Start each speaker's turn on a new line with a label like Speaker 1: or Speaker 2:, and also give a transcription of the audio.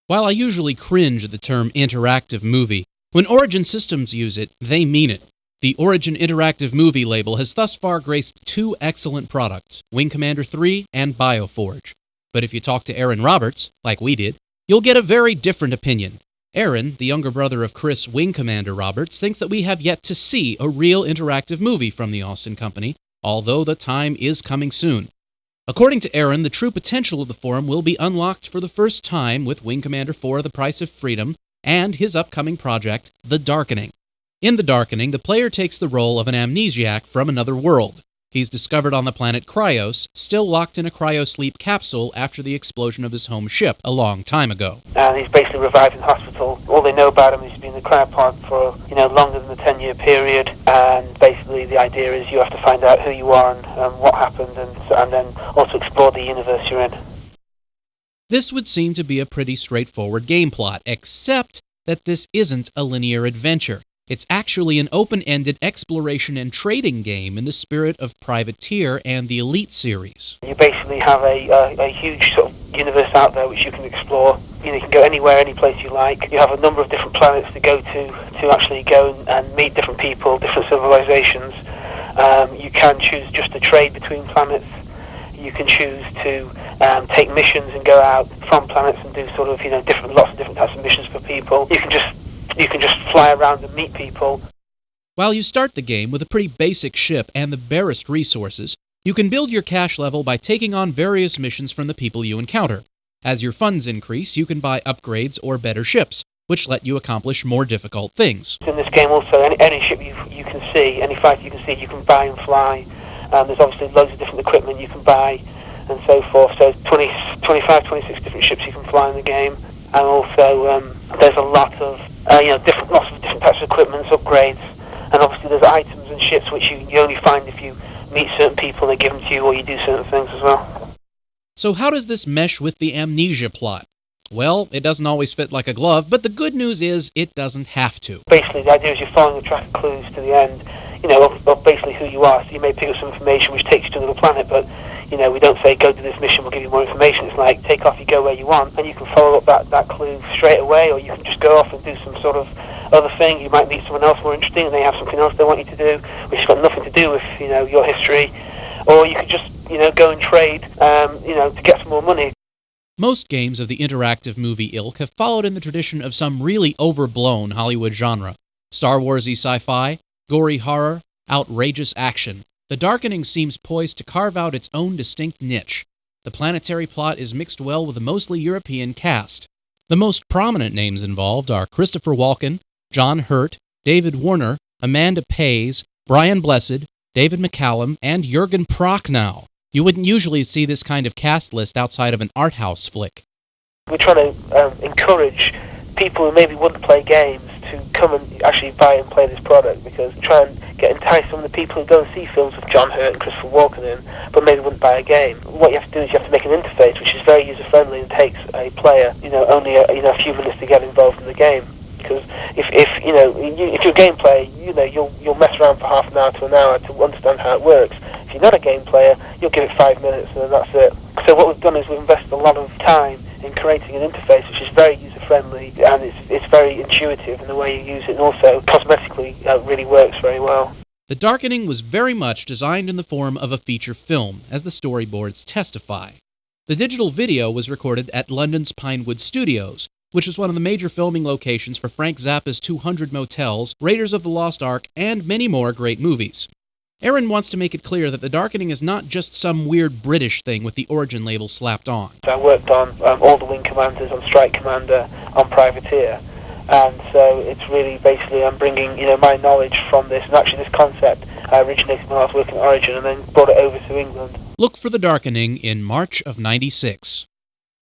Speaker 1: While I usually cringe at the term interactive movie, when Origin Systems use it, they mean it. The Origin Interactive Movie label has thus far graced two excellent products, Wing Commander 3 and Bioforge. But if you talk to Aaron Roberts, like we did, you'll get a very different opinion. Aaron, the younger brother of Chris Wing Commander Roberts, thinks that we have yet to see a real interactive movie from the Austin Company, although the time is coming soon. According to Aaron, the true potential of the forum will be unlocked for the first time with Wing Commander 4 The Price of Freedom and his upcoming project, The Darkening. In The Darkening, the player takes the role of an amnesiac from another world. He's discovered on the planet Crius, still locked in a cryo-sleep capsule after the explosion of his home ship a long time ago.
Speaker 2: And he's basically revived in hospital. All they know about him is he's been in the cryopod for, longer than the 10-year period. And basically the idea is you have to find out who you are and what happened, and then also explore the universe you're in.
Speaker 1: This would seem to be a pretty straightforward game plot, except that this isn't a linear adventure. It's actually an open-ended exploration and trading game in the spirit of Privateer and the Elite series.
Speaker 2: You basically have a huge sort of universe out there which you can explore. You can go anywhere, any place you like. You have a number of different planets to go to actually go and meet different people, different civilizations. You can choose just to trade between planets. You can choose to take missions and go out from planets and do sort of lots of different types of missions for people. You can just fly around and meet people.
Speaker 1: While you start the game with a pretty basic ship and the barest resources, you can build your cash level by taking on various missions from the people you encounter. As your funds increase, you can buy upgrades or better ships, which let you accomplish more difficult things.
Speaker 2: In this game also, any ship you can see, any fighter you can see, you can buy and fly. There's obviously loads of different equipment you can buy and so forth. So 25, 26 different ships you can fly in the game. And also there's a lot of lots of different types of equipment, upgrades, and obviously there's items and ships which you only find if you meet certain people, they give them to you, or you do certain things as well.
Speaker 1: So how does this mesh with the amnesia plot? Well, it doesn't always fit like a glove, but the good news is it doesn't have to.
Speaker 2: Basically, the idea is you're following the track of clues to the end, of basically who you are. So you may pick up some information which takes you to another planet, but we don't say go do this mission, we'll give you more information. It's like take off, you go where you want, and you can follow up that clue straight away, or you can just go off and do some sort of other thing. You might meet someone else more interesting and they have something else they want you to do which has got nothing to do with your history, or you could just go and trade to get some more money.
Speaker 1: Most games of the interactive movie ilk have followed in the tradition of some really overblown Hollywood genre. Star Wars-y sci-fi, gory horror, outrageous action. The Darkening seems poised to carve out its own distinct niche. The planetary plot is mixed well with a mostly European cast. The most prominent names involved are Christopher Walken, John Hurt, David Warner, Amanda Pays, Brian Blessed, David McCallum, and Jürgen Prochnow. You wouldn't usually see this kind of cast list outside of an art house flick.
Speaker 2: We're trying to encourage people who maybe wouldn't play games to come and actually buy and play this product, because try and entice some of the people who go and see films with John Hurt and Christopher Walken in, but maybe wouldn't buy a game. What you have to do is you have to make an interface which is very user-friendly and takes a player, only a few minutes to get involved in the game. Because if you're a game player, you'll mess around for half an hour to an hour to understand how it works. If you're not a game player, you'll give it 5 minutes and then that's it. So what we've done is we've invested a lot of time in creating an interface which is very user-friendly, and it's very intuitive in the way you use it, and also cosmetically really works very well.
Speaker 1: The Darkening was very much designed in the form of a feature film, as the storyboards testify. The digital video was recorded at London's Pinewood Studios, which is one of the major filming locations for Frank Zappa's 200 Motels, Raiders of the Lost Ark, and many more great movies. Aaron wants to make it clear that The Darkening is not just some weird British thing with the Origin label slapped on.
Speaker 2: I worked on all the Wing Commanders, on Strike Commander, on Privateer, and so it's really basically I'm bringing my knowledge from this, and actually this concept originated when I was working at Origin and then brought it over to England.
Speaker 1: Look for The Darkening in March of '96.